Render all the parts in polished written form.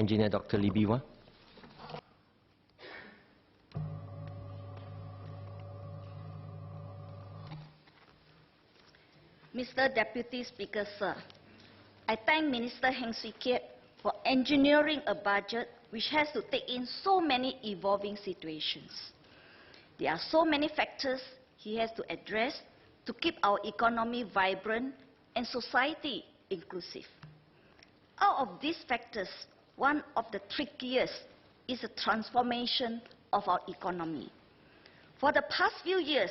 Engineer Dr. Lee Bee-Wah. Mr. Deputy Speaker, sir, I thank Minister Heng Swee Keat for engineering a budget which has to take in so many evolving situations. There are so many factors he has to address to keep our economy vibrant and society inclusive. Out of these factors, one of the trickiest is the transformation of our economy. For the past few years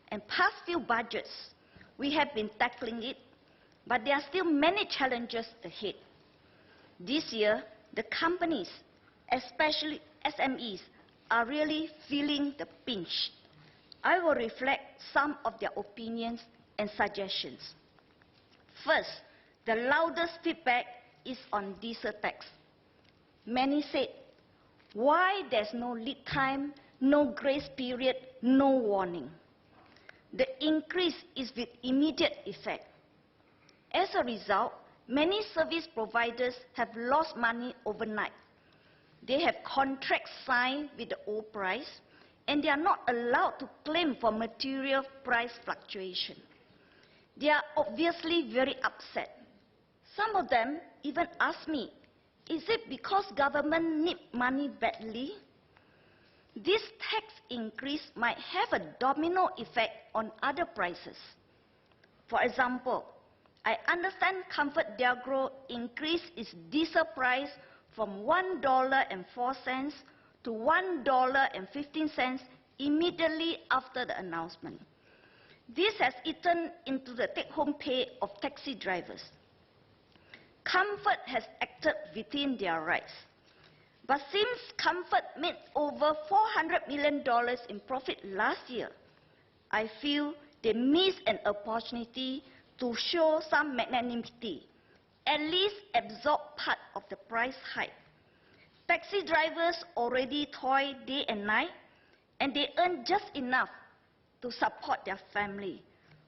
and past few budgets, we have been tackling it, but there are still many challenges ahead. This year, the companies, especially SMEs, are really feeling the pinch. I will reflect some of their opinions and suggestions. First, the loudest feedback is on diesel tax. Many said, why there's no lead time, no grace period, no warning? The increase is with immediate effect. As a result, many service providers have lost money overnight. They have contracts signed with the old price, and they are not allowed to claim for material price fluctuation. They are obviously very upset. Some of them even ask me, is it because government needs money badly? This tax increase might have a domino effect on other prices. For example, I understand ComfortDelGro increased its diesel price from $1.04 to $1.15 immediately after the announcement. This has eaten into the take-home pay of taxi drivers. Comfort has acted within their rights. But since Comfort made over $400 million in profit last year, I feel they missed an opportunity to show some magnanimity, at least absorb part of the price hike. Taxi drivers already toil day and night, and they earn just enough to support their family.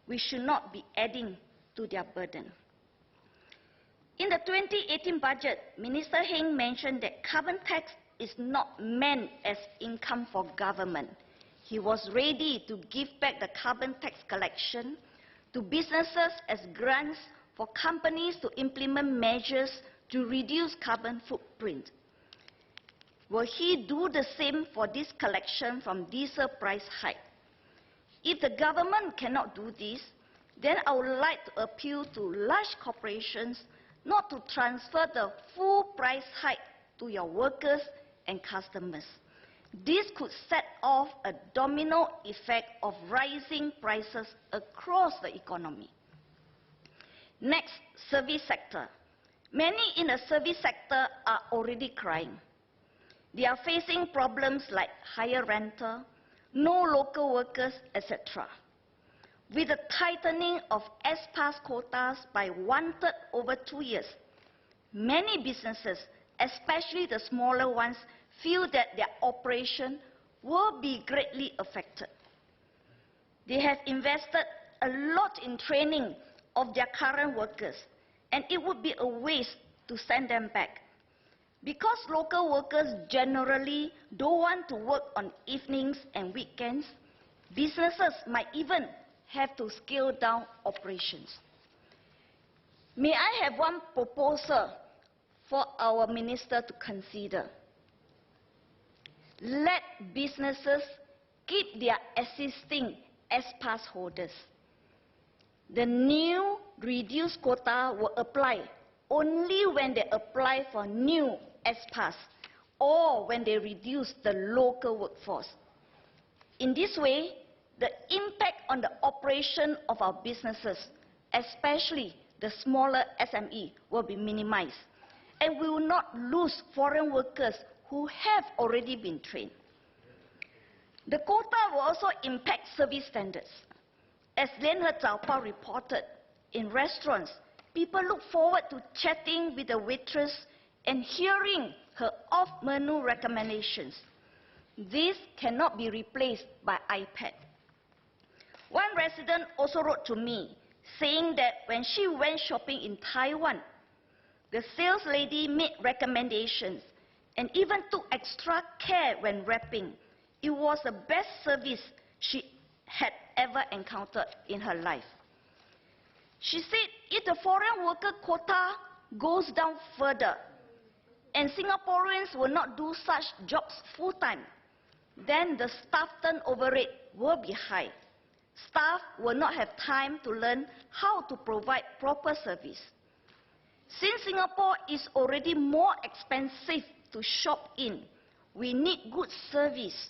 We should not be adding to their burden. In the 2018 budget, Minister Heng mentioned that carbon tax is not meant as income for government. He was ready to give back the carbon tax collection to businesses as grants for companies to implement measures to reduce carbon footprint. Will he do the same for this collection from diesel price hike? If the government cannot do this, then I would like to appeal to large corporations not to transfer the full price hike to your workers and customers. This could set off a domino effect of rising prices across the economy. Next, service sector. Many in the service sector are already crying. They are facing problems like higher rental, no local workers, etc. With the tightening of S-Pass quotas by 1/3 over 2 years, many businesses, especially the smaller ones, feel that their operation will be greatly affected. They have invested a lot in training of their current workers, and it would be a waste to send them back. Because local workers generally don't want to work on evenings and weekends, businesses might even have to scale down operations. May I have one proposal for our minister to consider? Let businesses keep their existing S-Pass holders. The new reduced quota will apply only when they apply for new S-Pass or when they reduce the local workforce. In this way, the impact on the operation of our businesses, especially the smaller SME, will be minimized, and we will not lose foreign workers who have already been trained. The quota will also impact service standards. As Lian He Zhaopao reported, in restaurants, people look forward to chatting with the waitress and hearing her off-menu recommendations. This cannot be replaced by iPad. One resident also wrote to me saying that when she went shopping in Taiwan, The sales lady made recommendations and even took extra care when wrapping. It was the best service she had ever encountered in her life. She said if the foreign worker quota goes down further and Singaporeans will not do such jobs full-time, then the staff turnover rate will be high. Staff will not have time to learn how to provide proper service. Since Singapore is already more expensive to shop in, we need good service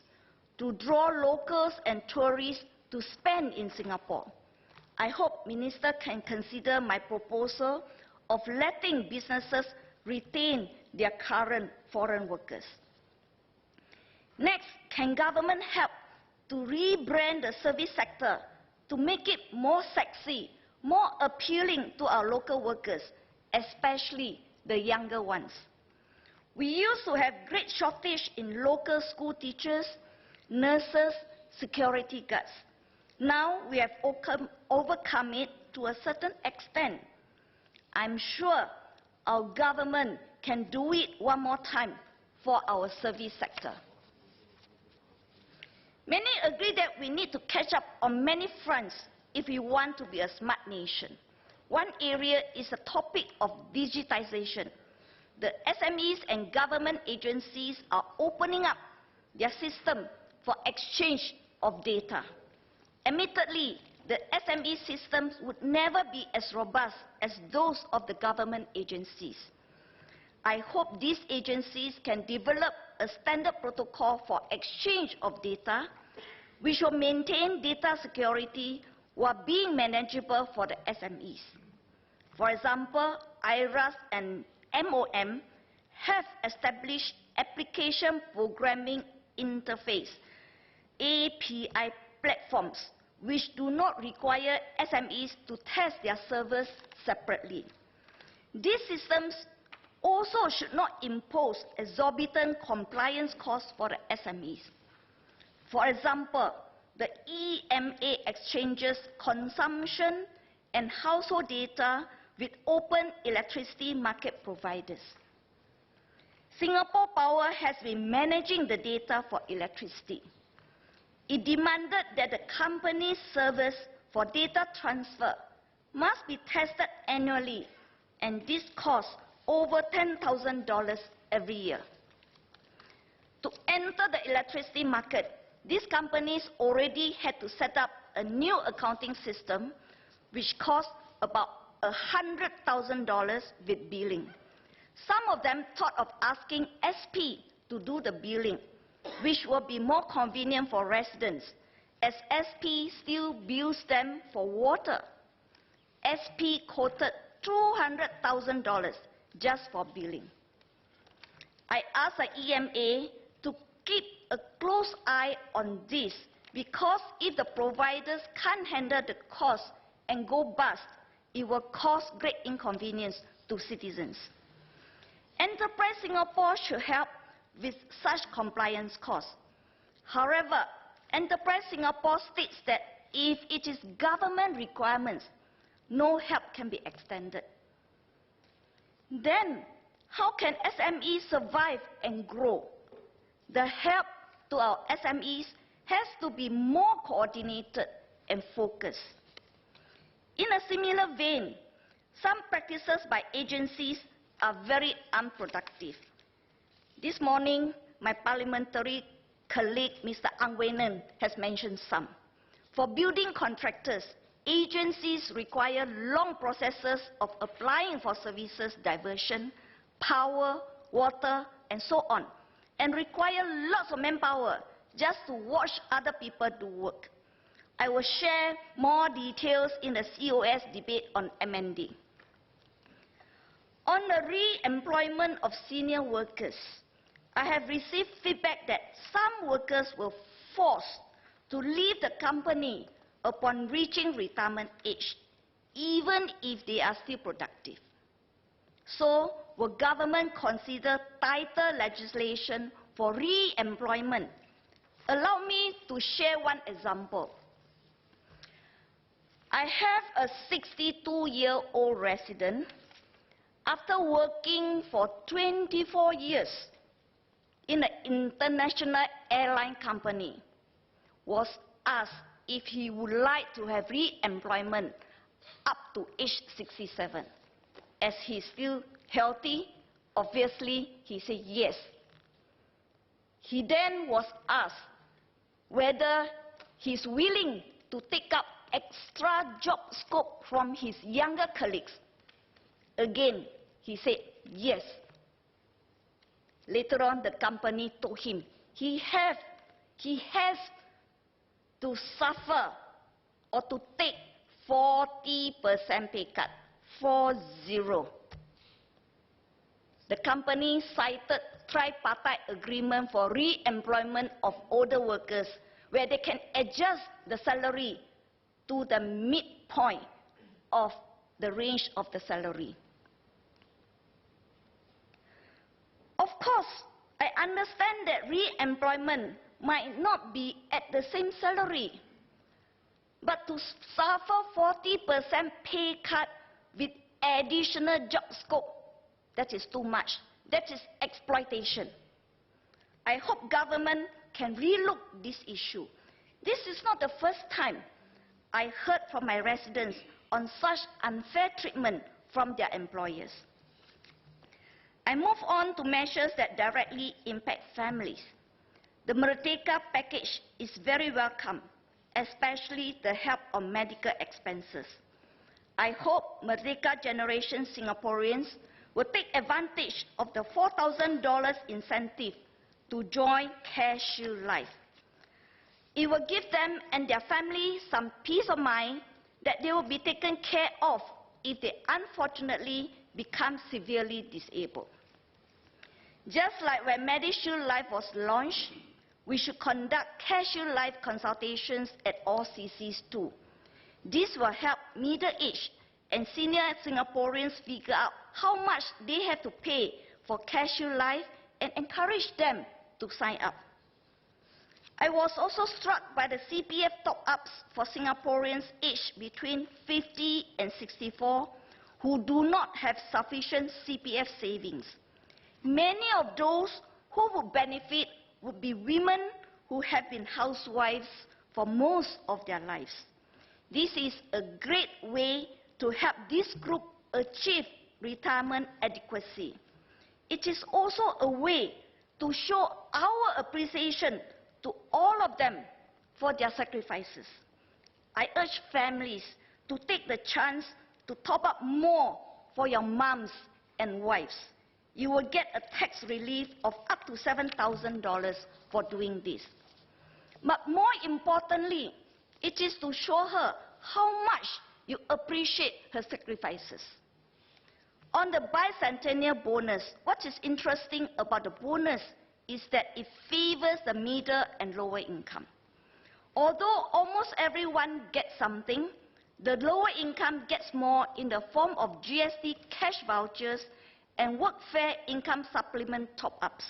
to draw locals and tourists to spend in Singapore. I hope Minister can consider my proposal of letting businesses retain their current foreign workers. Next, can government help to rebrand the service sector to make it more sexy, more appealing to our local workers, especially the younger ones? We used to have great shortage in local school teachers, nurses, security guards. Now we have overcome it to a certain extent. I'm sure our government can do it one more time for our service sector. Many agree that we need to catch up on many fronts if we want to be a smart nation. One area is the topic of digitization. The SMEs and government agencies are opening up their system for exchange of data. Admittedly, the SME systems would never be as robust as those of the government agencies. I hope these agencies can develop a standard protocol for exchange of data, which will maintain data security while being manageable for the SMEs. For example, IRAS and MOM have established Application Programming Interface, API platforms, which do not require SMEs to test their servers separately. These systems also should not impose exorbitant compliance costs for the SMEs. For example, the EMA exchanges consumption and household data with open electricity market providers. Singapore Power has been managing the data for electricity. It demanded that the company's servers for data transfer must be tested annually, and this costs over $10,000 every year. To enter the electricity market, these companies already had to set up a new accounting system which cost about $100,000 with billing. Some of them thought of asking SP to do the billing, which will be more convenient for residents, as SP still bills them for water. SP quoted $200,000 just for billing. I asked the EMA to keep a close eye on this, because if the providers can't handle the cost and go bust, it will cause great inconvenience to citizens. Enterprise Singapore should help with such compliance costs. However, Enterprise Singapore states that if it is government requirements, no help can be extended. Then, how can SMEs survive and grow? The help to our SMEs has to be more coordinated and focused. In a similar vein, some practices by agencies are very unproductive. This morning, my parliamentary colleague, Mr. Ang Wei Nen, has mentioned some. For building contractors, agencies require long processes of applying for services diversion, power, water, and so on, and require lots of manpower just to watch other people do work. I will share more details in the COS debate on MND. On the re-employment of senior workers, I have received feedback that some workers were forced to leave the company upon reaching retirement age, even if they are still productive. So, will government consider tighter legislation for re-employment? Allow me to share one example. I have a 62-year-old resident. after working for 24 years in an international airline company, was asked if he would like to have re-employment up to age 67. As he's still healthy, obviously he said yes. He then was asked whether he's willing to take up extra job scope from his younger colleagues. Again, he said yes. Later on, the company told him he has to suffer or to take 40% pay cut, 40. The company cited tripartite agreement for re-employment of older workers, where they can adjust the salary to the midpoint of the range of the salary. Of course, I understand that re-employment might not be at the same salary, but to suffer 40% pay cut with additional job scope, that is too much. That is exploitation. I hope government can relook this issue. This is not the first time I heard from my residents on such unfair treatment from their employers. I move on to measures that directly impact families. The Merdeka package is very welcome, especially the help on medical expenses. I hope Merdeka generation Singaporeans will take advantage of the $4,000 incentive to join CareShield Life. It will give them and their family some peace of mind that they will be taken care of if they unfortunately become severely disabled. Just like when MediShield Life was launched, we should conduct CareShield Life consultations at all CCs too. This will help middle-aged and senior Singaporeans figure out how much they have to pay for CareShield Life and encourage them to sign up. I was also struck by the CPF top-ups for Singaporeans aged between 50 and 64 who do not have sufficient CPF savings. Many of those who would benefit would be women who have been housewives for most of their lives. This is a great way to help this group achieve retirement adequacy. It is also a way to show our appreciation to all of them for their sacrifices. I urge families to take the chance to top up more for your moms and wives. You will get a tax relief of up to $7,000 for doing this. But more importantly, it is to show her how much you appreciate her sacrifices. On the bicentennial bonus, what is interesting about the bonus is that it favors the middle and lower income. Although almost everyone gets something, the lower income gets more in the form of GST cash vouchers and workfare income supplement top-ups.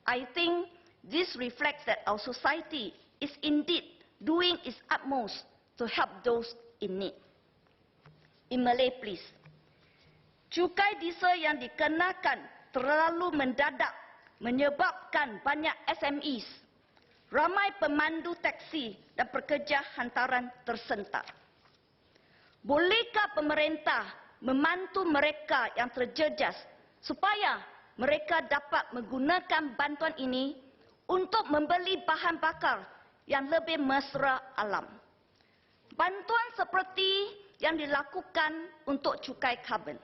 I think this reflects that our society is indeed doing its utmost to help those in need. In Malay, please. Cukai diesel yang dikenakan terlalu mendadak menyebabkan banyak SMEs, ramai pemandu taksi dan pekerja hantaran tersentak. Bolehkah pemerintah membantu mereka yang terjejas supaya mereka dapat menggunakan bantuan ini untuk membeli bahan bakar yang lebih mesra alam? Bantuan seperti yang dilakukan untuk cukai karbon.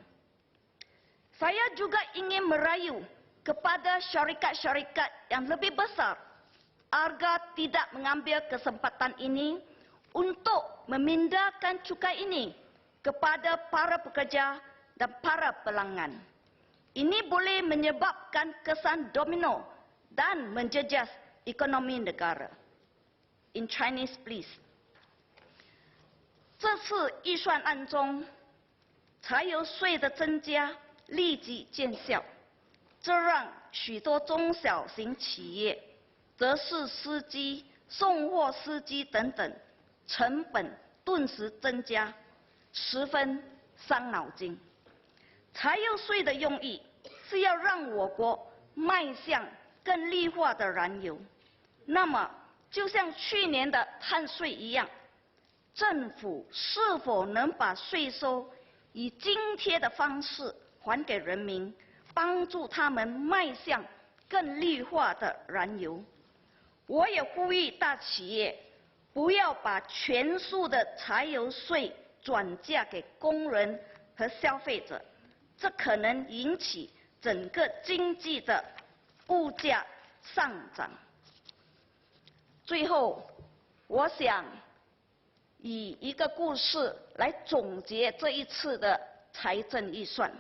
Saya juga ingin merayu kepada syarikat-syarikat yang lebih besar agar tidak mengambil kesempatan ini untuk memindahkan cukai ini kepada para pekerja dan para pelanggan. Ini boleh menyebabkan kesan domino dan menjejas ekonomi negara. In Chinese, please. 这次预算案中，柴油税的增加立即见效，这让许多中小型企业、德士司机、送货司机等等成本顿时增加，十分伤脑筋。柴油税的用意是要让我国迈向更绿化的燃油。那么，就像去年的碳税一样，政府是否能把税收以津贴的方式还给人民，帮助他们迈向更绿化的燃油？我也呼吁大企业不要把全数的柴油税转嫁给工人和消费者，这可能引起整个经济的物价上涨。最后，我想以一个故事来总结这一次的财政预算。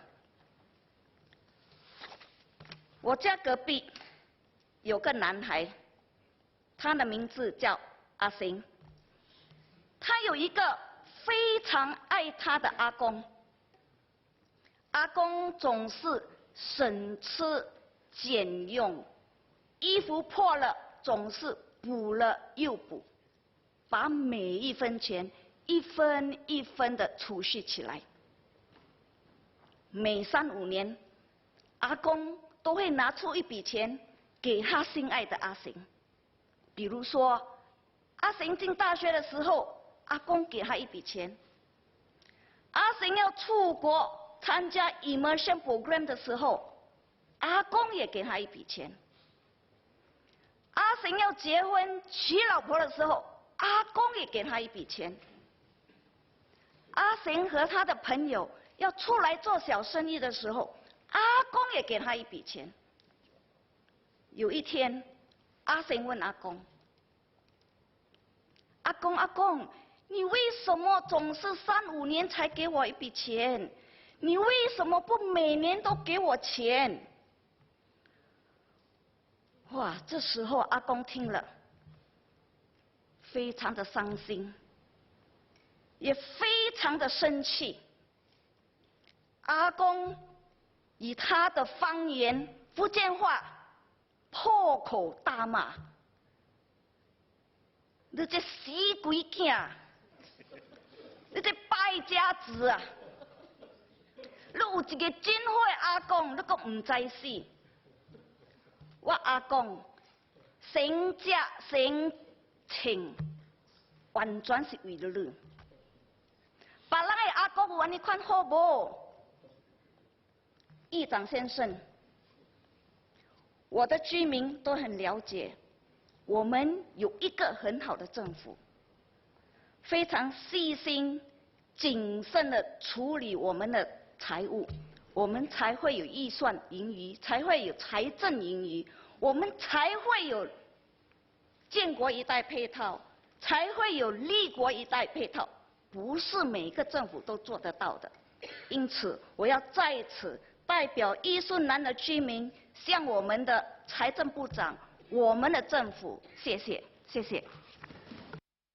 我家隔壁有个男孩，他的名字叫阿行，他有一个非常爱他的阿公。阿公总是省吃俭用，衣服破了总是补了又补，把每一分钱一分一分的储蓄起来。每3、5年，阿公都会拿出一笔钱给他心爱的阿行。比如说，阿行进大学的时候，阿公给他一笔钱；阿行要出国参加 immersion program 的时候，阿公也给他一笔钱；阿行要结婚娶老婆的时候，阿公也给他一笔钱；阿行和他的朋友要出来做小生意的时候，阿公也给他一笔钱。有一天，阿行问阿公：“阿公，阿公，你为什么总是3、5年才给我一笔钱？你为什么不每年都给我钱？”哇，这时候阿公听了，非常的伤心，也非常的生气。阿公以他的方言福建话破口大骂：“你这死鬼囝，你这败家子啊！你有一个真好的阿公，你阁唔知死。我阿公生食生穿，完全是为了你。别人的阿公有安尼款好无？”议长先生，我的居民都很了解，我们有一个很好的政府，非常细心、谨慎地处理我们的财务，我们才会有预算盈余，才会有财政盈余，我们才会有建国一代配套，才会有立国一代配套，不是每个政府都做得到的。因此，我要在此代表伊顺南的居民，向我们的财政部长、我们的政府谢谢，谢谢。